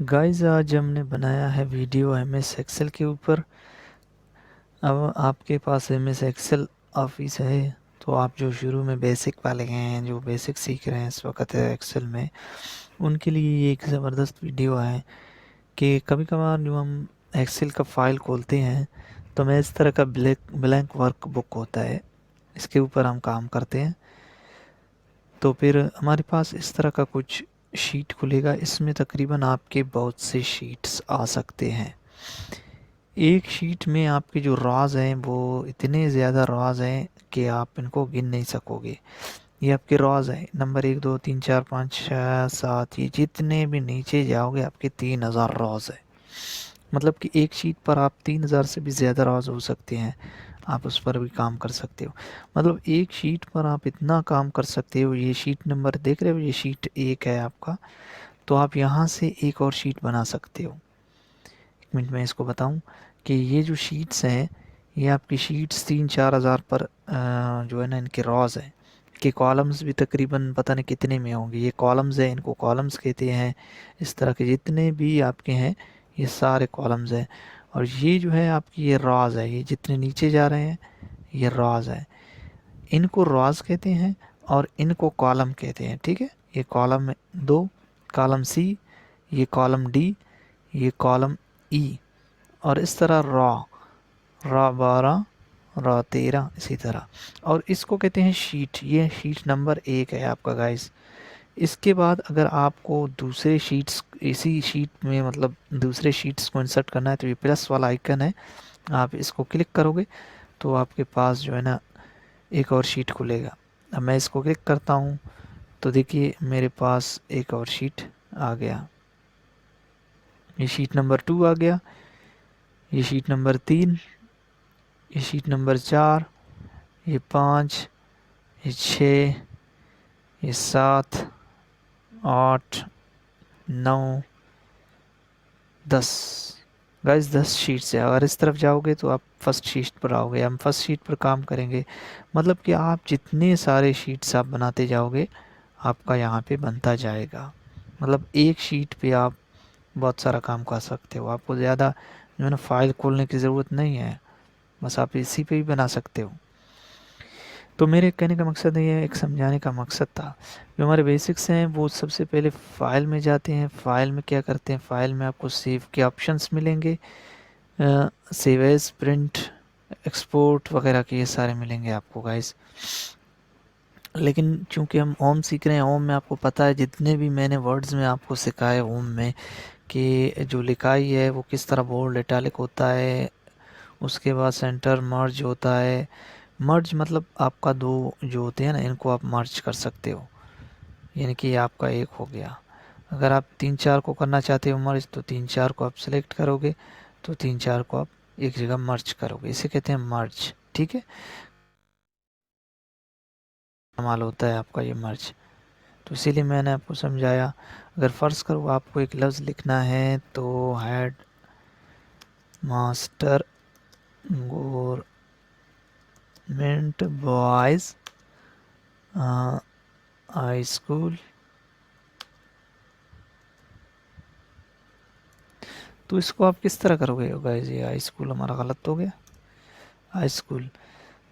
Guys आज हमने बनाया है वीडियो एम एस एक्सेल के ऊपर। अब आपके पास एम एस एक्सेल ऑफिस है तो आप जो शुरू में बेसिक वाले हैं, जो बेसिक सीख रहे हैं इस वक्त एक्सेल में, उनके लिए ये एक ज़बरदस्त वीडियो है कि कभी कभार जो हम एक्सेल का फाइल खोलते हैं तो हमें इस तरह का ब्लैंक वर्क बुक होता है, इसके ऊपर हम काम करते हैं। तो फिर हमारे पास इस तरह का कुछ शीट खुलेगा, इसमें तकरीबन आपके बहुत से शीट्स आ सकते हैं। एक शीट में आपके जो रॉज़ हैं वो इतने ज़्यादा रॉज़ हैं कि आप इनको गिन नहीं सकोगे। ये आपके रॉज़ हैं, नंबर 1 2 3 4 5 6 7, ये जितने भी नीचे जाओगे आपके 3000 रॉज़ है। मतलब कि एक शीट पर आप 3000 से भी ज़्यादा रॉज़ हो सकते हैं, आप उस पर भी काम कर सकते हो। मतलब एक शीट पर आप इतना काम कर सकते हो। ये शीट नंबर देख रहे हो, ये शीट 1 है आपका, तो आप यहाँ से एक और शीट बना सकते हो। एक मिनट में इसको बताऊं कि ये जो शीट्स हैं, ये आपकी शीट्स 3-4 हज़ार पर जो है ना, इनके रॉज हैं कि कॉलम्स भी तकरीबन पता नहीं कितने में होंगे। ये कॉलम्स हैं, इनको कॉलम्स कहते हैं। इस तरह के जितने भी आपके हैं ये सारे कॉलम्स हैं। और ये जो है आपकी ये रॉज है, ये जितने नीचे जा रहे हैं ये रॉज है। इनको रॉज कहते हैं और इनको कॉलम कहते हैं। ठीक है, ये कॉलम 2, कॉलम सी, ये कॉलम डी, ये कॉलम ई, और इस तरह रॉ 12, रॉ 13, इसी तरह। और इसको कहते हैं शीट। ये शीट नंबर 1 है आपका गाइस। इसके बाद अगर आपको दूसरे शीट्स इसी शीट में, मतलब दूसरे शीट्स को इंसर्ट करना है, तो ये प्लस वाला आइकन है, आप इसको क्लिक करोगे तो आपके पास जो है ना एक और शीट खुलेगा। अब मैं इसको क्लिक करता हूँ तो देखिए मेरे पास एक और शीट आ गया। ये शीट नंबर 2 आ गया, ये शीट नंबर 3, ये शीट नंबर 4, ये 5, ये 6, ये 7, 8, 9, 10। गाइस 10 शीट्स है। अगर इस तरफ जाओगे तो आप फर्स्ट शीट पर आओगे, हम फर्स्ट शीट पर काम करेंगे। मतलब कि आप जितने सारे शीट्स आप बनाते जाओगे आपका यहाँ पे बनता जाएगा। मतलब एक शीट पे आप बहुत सारा काम कर सकते हो। आपको ज़्यादा जो है ना फाइल खोलने की ज़रूरत नहीं है, बस आप इसी पे ही बना सकते हो। तो मेरे कहने का मकसद ये है, एक समझाने का मकसद था। जो हमारे बेसिक्स हैं वो सबसे पहले फ़ाइल में जाते हैं। फ़ाइल में क्या करते हैं, फ़ाइल में आपको सेव के ऑप्शंस मिलेंगे, सेव एज, प्रिंट, एक्सपोर्ट वगैरह के ये सारे मिलेंगे आपको गाइस। लेकिन चूंकि हम ओम सीख रहे हैं, ओम में आपको पता है जितने भी मैंने वर्ड्स में आपको सिखाए ओम में कि जो लिखाई है वो किस तरह बोल्ड इटैलिक होता है, उसके बाद सेंटर मर्ज होता है। मर्ज मतलब आपका दो जो होते हैं ना, इनको आप मर्ज कर सकते हो, यानी कि ये आपका एक हो गया। अगर आप 3-4 को करना चाहते हो मर्ज, तो 3-4 को आप सेलेक्ट करोगे, तो 3-4 को आप एक जगह मर्ज करोगे, इसे कहते हैं मर्ज। ठीक है, कमाल होता है आपका ये मर्ज। तो इसीलिए मैंने आपको समझाया। अगर फ़र्ज़ करो आपको एक लफ्ज़ लिखना है तो head master government boys high school, तो इसको आप किस तरह करोगे गाइस? ये हाई स्कूल हमारा गलत हो गया, हाई स्कूल।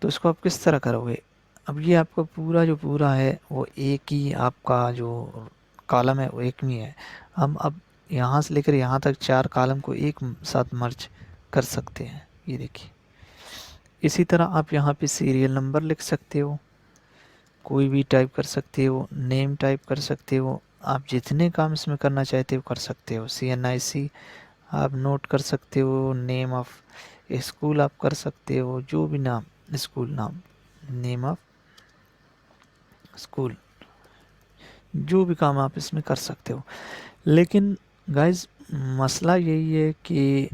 तो इसको आप किस तरह करोगे? अब ये आपका पूरा जो पूरा है वो एक ही, आपका जो कॉलम है वो एक में है। हम अब यहाँ से लेकर यहाँ तक 4 कॉलम को एक साथ मर्ज कर सकते हैं, ये देखिए। इसी तरह आप यहाँ पे सीरियल नंबर लिख सकते हो, कोई भी टाइप कर सकते हो, नेम टाइप कर सकते हो। आप जितने काम इसमें करना चाहते हो कर सकते हो। CNIC आप नोट कर सकते हो, नेम ऑफ स्कूल आप कर सकते हो, जो भी नाम, स्कूल नाम, नेम ऑफ स्कूल, जो भी काम आप इसमें कर सकते हो। लेकिन गाइस मसला यही है कि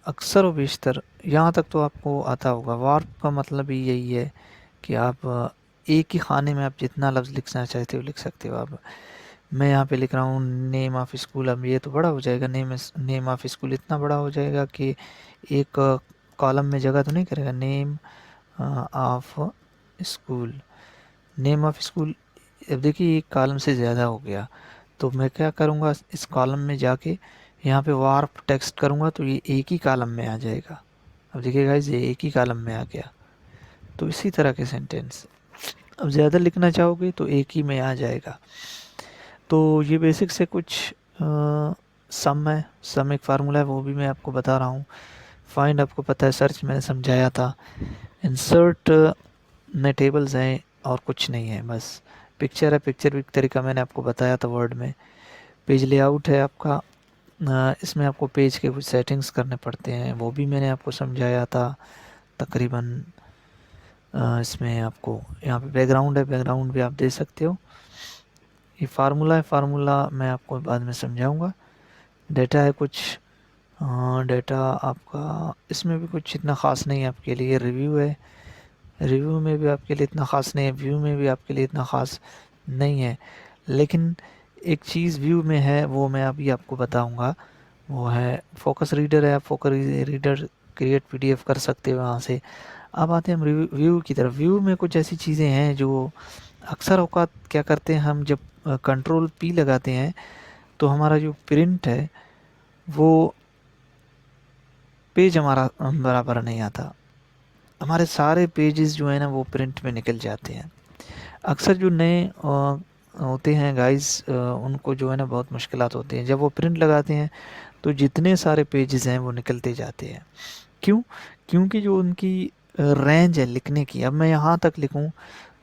अक्सर व बेशतर, यहाँ तक तो आपको आता होगा, वार्प का मतलब ही यही है कि आप एक ही खाने में आप जितना लफ्ज़ लिखना चाहते हो लिख सकते हो। आप, मैं यहाँ पे लिख रहा हूँ नेम ऑफ स्कूल, अब ये तो बड़ा हो जाएगा, नेम ऑफ स्कूल इतना बड़ा हो जाएगा कि एक कॉलम में जगह तो नहीं करेगा। Name of school, name of school, अब देखिए एक कॉलम से ज़्यादा हो गया। तो मैं क्या करूँगा, इस कॉलम में जाके यहाँ पे वार्प टेक्स्ट करूँगा तो ये एक ही कॉलम में आ जाएगा। अब देखिए गाइस ये एक ही कॉलम में आ गया। तो इसी तरह के सेंटेंस अब ज़्यादा लिखना चाहोगे तो एक ही में आ जाएगा। तो ये बेसिक से कुछ सम है, सम एक फार्मूला है वो भी मैं आपको बता रहा हूँ। फाइंड आपको पता है, सर्च मैंने समझाया था। इंसर्ट में टेबल्स हैं और कुछ नहीं है, बस पिक्चर है, पिक्चर भी तरीका मैंने आपको बताया था वर्ड में। पेज लेआउट है आपका, इसमें आपको पेज के कुछ सेटिंग्स करने पड़ते हैं, वो भी मैंने आपको समझाया था तकरीबन। इसमें आपको यहाँ पे बैकग्राउंड है, बैकग्राउंड भी आप दे सकते हो। ये फार्मूला है, फार्मूला मैं आपको बाद में समझाऊंगा। डेटा है कुछ, डेटा आपका इसमें भी कुछ इतना ख़ास नहीं है आपके लिए। रिव्यू है, रिव्यू में भी आपके लिए इतना ख़ास नहीं है, व्यू में भी आपके लिए इतना ख़ास नहीं है। लेकिन एक चीज़ व्यू में है वो मैं अभी आपको बताऊंगा, वो है फोकस रीडर है। आप फोकस रीडर क्रिएट पीडीएफ कर सकते हो वहाँ से। अब आते हैं हम व्यू की तरफ। व्यू में कुछ ऐसी चीज़ें हैं जो अक्सर औकात क्या करते हैं, हम जब कंट्रोल पी लगाते हैं तो हमारा जो प्रिंट है वो पेज हमारा बराबर नहीं आता, हमारे सारे पेजेस जो है ना वो प्रिंट में निकल जाते हैं। अक्सर जो नए होते हैं गाइस, उनको जो है ना बहुत मुश्किलात होती हैं। जब वो प्रिंट लगाते हैं तो जितने सारे पेजेस हैं वो निकलते जाते हैं। क्यों? क्योंकि जो उनकी रेंज है लिखने की, अब मैं यहाँ तक लिखूँ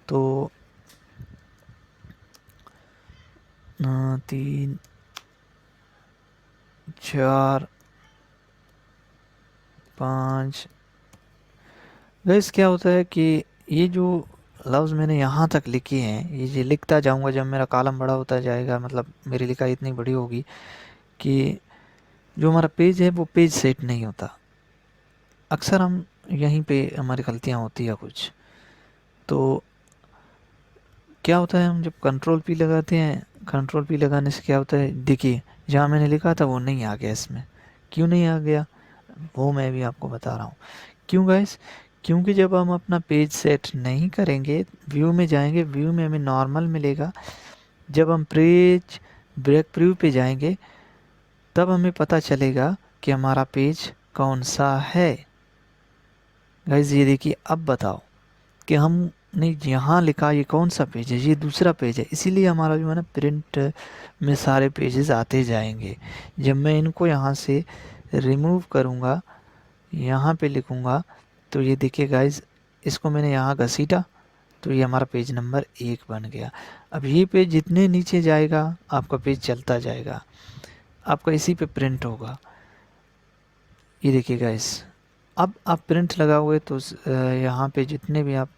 तो 3 4 5 गाइस क्या होता है कि ये जो लफ्ज़ मैंने यहाँ तक लिखे हैं, ये लिखता जाऊँगा, जब मेरा कॉलम बड़ा होता जाएगा, मतलब मेरी लिखाई इतनी बड़ी होगी कि जो हमारा पेज है वो पेज सेट नहीं होता। अक्सर हम यहीं पे हमारी गलतियाँ होती है कुछ। तो क्या होता है, हम जब कंट्रोल पी लगाते हैं, कंट्रोल पी लगाने से क्या होता है, देखिए जहाँ मैंने लिखा था वो नहीं आ गया इसमें। क्यों नहीं आ गया वो मैं भी आपको बता रहा हूँ। क्यों गाइस? क्योंकि जब हम अपना पेज सेट नहीं करेंगे, व्यू में जाएंगे, व्यू में हमें नॉर्मल मिलेगा। जब हम पेज ब्रेक प्रीव्यू पे जाएंगे तब हमें पता चलेगा कि हमारा पेज कौन सा है। गाइस ये देखिए, अब बताओ कि हमने यहाँ लिखा ये कौन सा पेज है, ये दूसरा पेज है, इसीलिए हमारा जो है ना प्रिंट में सारे पेजेस आते जाएंगे। जब मैं इनको यहाँ से रिमूव करूँगा, यहाँ पे लिखूँगा, तो ये देखिए गाइस, इसको मैंने यहाँ घसीटा तो ये हमारा पेज नंबर 1 बन गया। अब ये पेज जितने नीचे जाएगा आपका पेज चलता जाएगा, आपका इसी पे प्रिंट होगा। ये देखिए गाइस, अब आप प्रिंट लगाओगे तो यहाँ पे जितने भी आप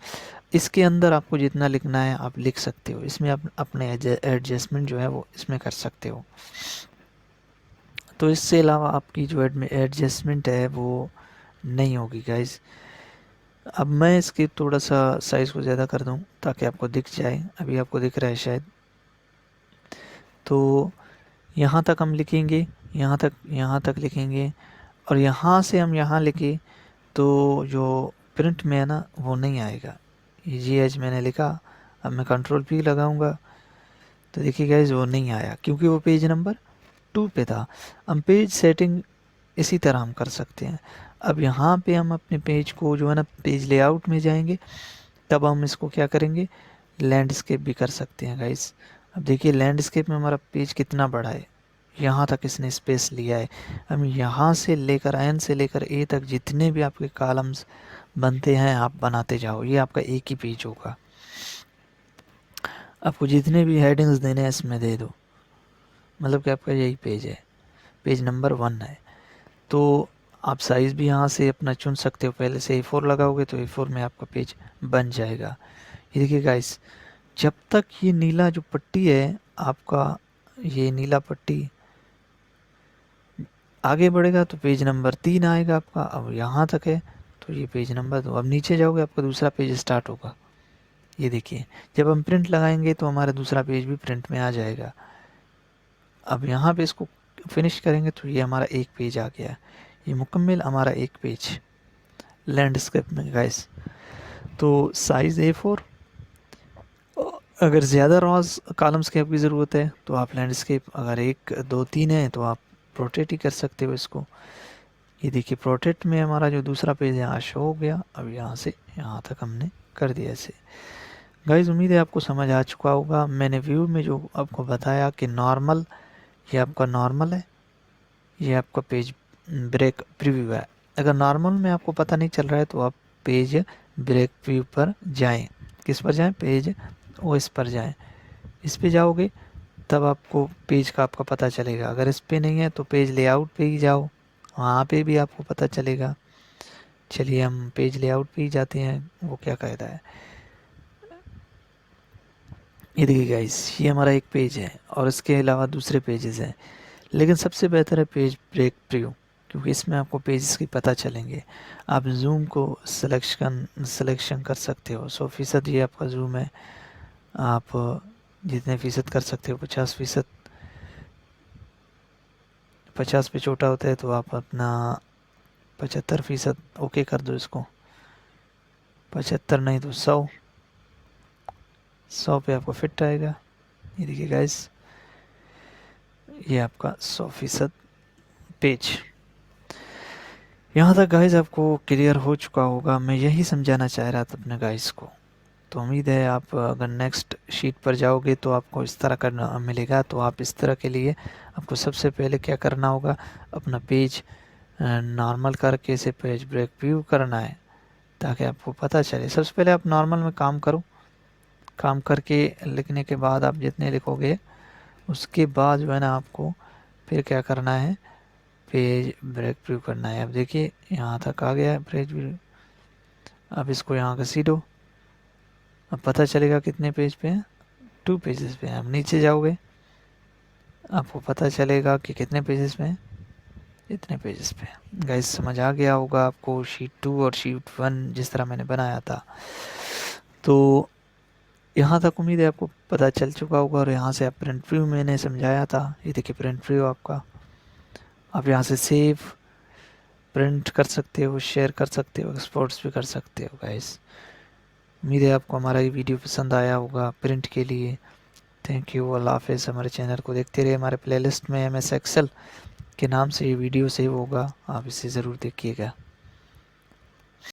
इसके अंदर आपको जितना लिखना है आप लिख सकते हो। इसमें आप अपने एडजस्टमेंट जो है वो इसमें कर सकते हो। तो इससे अलावा आपकी जो एडजस्टमेंट है वो नहीं होगी गाइस। अब मैं इसके थोड़ा सा साइज़ को ज़्यादा कर दूं ताकि आपको दिख जाए। अभी आपको दिख रहा है शायद। तो यहाँ तक हम लिखेंगे, यहाँ तक लिखेंगे, और यहाँ से हम यहाँ लिखे तो जो प्रिंट में है ना वो नहीं आएगा। ये GH मैंने लिखा, अब मैं कंट्रोल P लगाऊंगा तो देखिए गाइस वो नहीं आया क्योंकि वो पेज नंबर 2 पे था। हम पेज सेटिंग इसी तरह हम कर सकते हैं। अब यहाँ पे हम अपने पेज को जो है ना पेज लेआउट में जाएंगे, तब हम इसको क्या करेंगे, लैंडस्केप भी कर सकते हैं गाइस। अब देखिए लैंडस्केप में हमारा पेज कितना बड़ा है, यहाँ तक इसने स्पेस लिया है। हम यहाँ से लेकर N से लेकर A तक जितने भी आपके कॉलम्स बनते हैं आप बनाते जाओ, ये आपका एक ही पेज होगा। आपको जितने भी हेडिंग्स देने हैं इसमें दे दो, मतलब कि आपका यही पेज है, पेज नंबर 1 है। तो आप साइज़ भी यहाँ से अपना चुन सकते हो। पहले से A4 लगाओगे तो A4 में आपका पेज बन जाएगा। ये देखिए गाइस, जब तक ये नीला जो पट्टी है आपका, ये नीला पट्टी आगे बढ़ेगा तो पेज नंबर 3 आएगा आपका। अब यहाँ तक है तो ये पेज नंबर 2। अब नीचे जाओगे आपका दूसरा पेज स्टार्ट होगा। ये देखिए, जब हम प्रिंट लगाएंगे तो हमारा दूसरा पेज भी प्रिंट में आ जाएगा। अब यहाँ पे इसको फिनिश करेंगे तो ये हमारा एक पेज आ गया। ये मुकम्मल हमारा एक पेज लैंडस्केप में गाइस। तो साइज़ A4, अगर ज़्यादा रॉज कॉलम्स की आपकी ज़रूरत है तो आप लैंडस्केप, अगर 1 2 3 है तो आप रोटेट ही कर सकते हो इसको। ये देखिए प्रोटेक्ट में हमारा जो दूसरा पेज यहाँ शो हो गया। अब यहाँ से यहाँ तक हमने कर दिया ऐसे। गाइस उम्मीद है आपको समझ आ चुका होगा। मैंने व्यू में जो आपको बताया कि नॉर्मल, ये आपका नॉर्मल है, ये आपका पेज ब्रेक प्रीव्यू है। अगर नॉर्मल में आपको पता नहीं चल रहा है तो आप पेज ब्रेक प्रीव्यू पर जाएं। किस पर जाएं? पेज ओएस पर जाएं। इस पे जाओगे तब आपको पेज का आपका पता चलेगा। अगर इस पे नहीं है तो पेज लेआउट पे ही जाओ, वहाँ पे भी आपको पता चलेगा। चलिए हम पेज लेआउट पे ही जाते हैं, वो क्या कहता है। ये देखिए गाइस, ये हमारा एक पेज है और इसके अलावा दूसरे पेजेस हैं, लेकिन सबसे बेहतर है पेज ब्रेक प्रीव्यू, क्योंकि इसमें आपको पेजेस की पता चलेंगे। आप जूम को सिलेक्शन कर सकते हो। 100% ये आपका जूम है। आप जितने फ़ीसद कर सकते हो, 50%। 50 पे छोटा होता है तो आप अपना 75% ओके कर दो इसको। 75 नहीं तो 100 पे आपको फिट आएगा। ये देखिए गाइस, ये आपका 100% पेज। यहाँ तक गाइस आपको क्लियर हो चुका होगा। मैं यही समझाना चाह रहा था अपने गाइस को। तो उम्मीद है आप अगर नेक्स्ट शीट पर जाओगे तो आपको इस तरह करना मिलेगा। तो आप इस तरह के लिए आपको सबसे पहले क्या करना होगा, अपना पेज नॉर्मल करके इसे पेज ब्रेक व्यू करना है, ताकि आपको पता चले। सबसे पहले आप नॉर्मल में काम करो। काम करके लिखने के बाद आप जितने लिखोगे उसके बाद जो है ना आपको फिर क्या करना है, पेज ब्रेक व्यू करना है। अब देखिए यहाँ तक आ गया है पेज व्यू। अब इसको यहाँ का सीधो, अब पता चलेगा कितने पेज पे हैं, 2 पेजेस पे हैं। अब नीचे जाओगे आपको पता चलेगा कि कितने पेजेस पे हैं, इतने पेजेस पे। गाइस समझ आ गया होगा आपको शीट 2 और शीट 1 जिस तरह मैंने बनाया था। तो यहाँ तक उम्मीद है आपको पता चल चुका होगा। और यहाँ से आप प्रिंट प्रीव्यू मैंने समझाया था, ये देखिए प्रिंट प्रीव्यू आपका। आप यहाँ से सेव प्रिंट कर सकते हो, शेयर कर सकते हो, एक्सपोर्ट्स भी कर सकते हो गाइस। उम्मीद है आपको हमारा ये वीडियो पसंद आया होगा प्रिंट के लिए। थैंक यू, अल्लाह हाफ़िज़। हमारे चैनल को देखते रहिए। हमारे प्लेलिस्ट में MS एक्सेल के नाम से ये वीडियो सेव होगा, आप इसे ज़रूर देखिएगा।